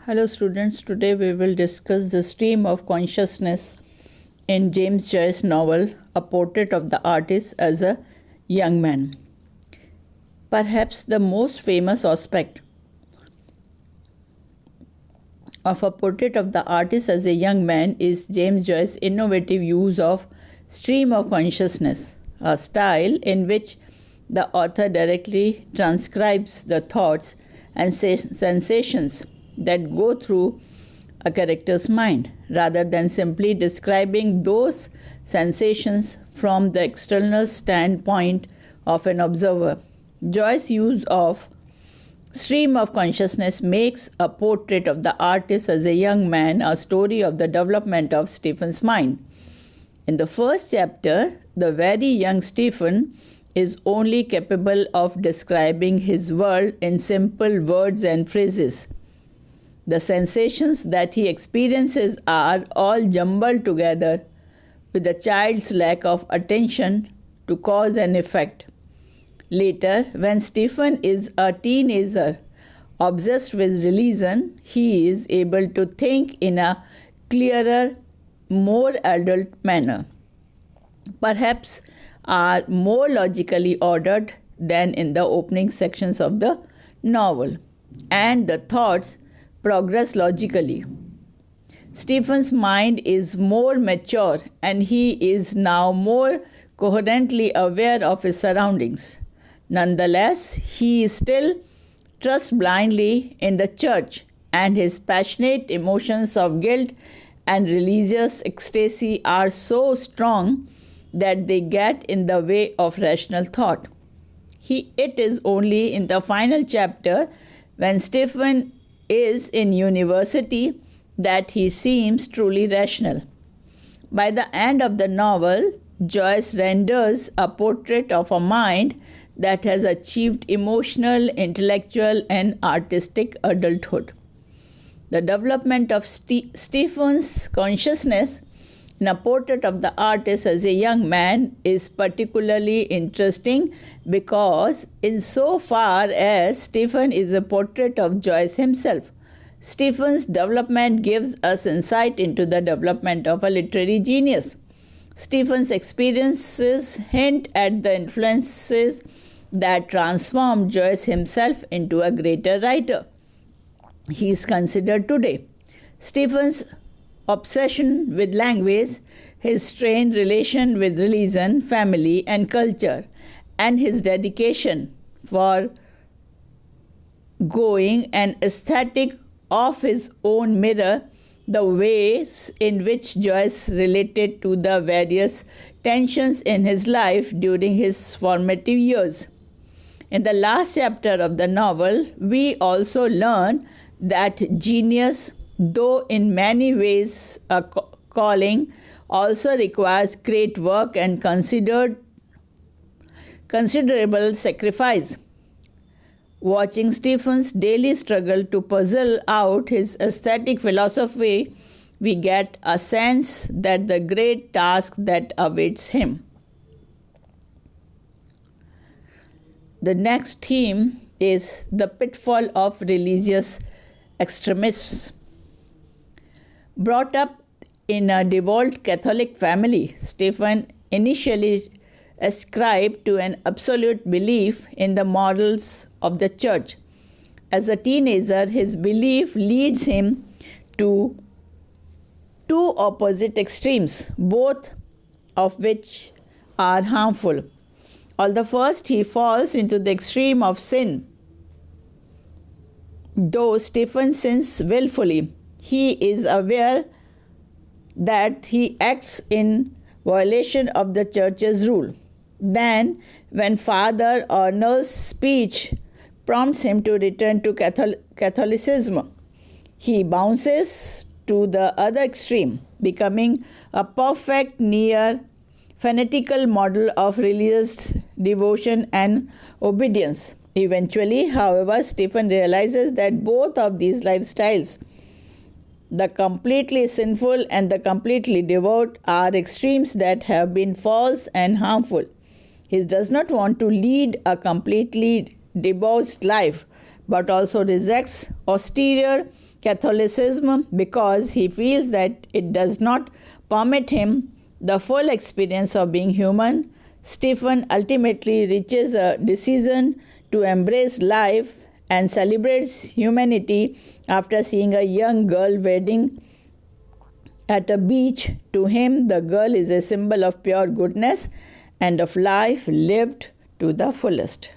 Hello students, today we will discuss the stream of consciousness in James Joyce's novel A Portrait of the Artist as a Young Man. Perhaps the most famous aspect of A Portrait of the Artist as a Young Man is James Joyce's innovative use of stream of consciousness, a style in which the author directly transcribes the thoughts and sensations that go through a character's mind, rather than simply describing those sensations from the external standpoint of an observer. Joyce's use of stream of consciousness makes A Portrait of the Artist as a Young Man a story of the development of Stephen's mind. In the first chapter, the very young Stephen is only capable of describing his world in simple words and phrases. The sensations that he experiences are all jumbled together with a child's lack of attention to cause and effect. Later, when Stephen is a teenager obsessed with religion, he is able to think in a clearer, more adult manner, perhaps are more logically ordered than in the opening sections of the novel, and the thoughts progress logically. Stephen's mind is more mature and he is now more coherently aware of his surroundings. Nonetheless, he still trusts blindly in the church, and his passionate emotions of guilt and religious ecstasy are so strong that they get in the way of rational thought. It is only in the final chapter, when Stephen is in university, that he seems truly rational. By the end of the novel, Joyce renders a portrait of a mind that has achieved emotional, intellectual, and artistic adulthood. The development of Stephen's consciousness in A Portrait of the Artist as a Young Man is particularly interesting because, insofar as Stephen is a portrait of Joyce himself, Stephen's development gives us insight into the development of a literary genius. Stephen's experiences hint at the influences that transformed Joyce himself into a greater writer he is considered today. Stephen's obsession with language, his strained relation with religion, family, and culture, and his dedication for going an aesthetic of his own mirror the ways in which Joyce related to the various tensions in his life during his formative years. In the last chapter of the novel, we also learn that genius, though in many ways a calling, also requires great work and considerable sacrifice. Watching Stephen's daily struggle to puzzle out his aesthetic philosophy, we get a sense that the great task that awaits him. The next theme is the pitfall of religious extremists. Brought up in a devout Catholic family, Stephen initially ascribed to an absolute belief in the morals of the church. As a teenager, his belief leads him to two opposite extremes, both of which are harmful. On the first, he falls into the extreme of sin. Though Stephen sins willfully, he is aware that he acts in violation of the church's rule. Then, when Father Arnold's speech prompts him to return to Catholicism, he bounces to the other extreme, becoming a perfect, near fanatical model of religious devotion and obedience. Eventually, however, Stephen realizes that both of these lifestyles, the completely sinful and the completely devout, are extremes that have been false and harmful. He does not want to lead a completely debauched life, but also rejects austere Catholicism because he feels that it does not permit him the full experience of being human. Stephen ultimately reaches a decision to embrace life and celebrates humanity after seeing a young girl wading at a beach. To him, the girl is a symbol of pure goodness and of life lived to the fullest.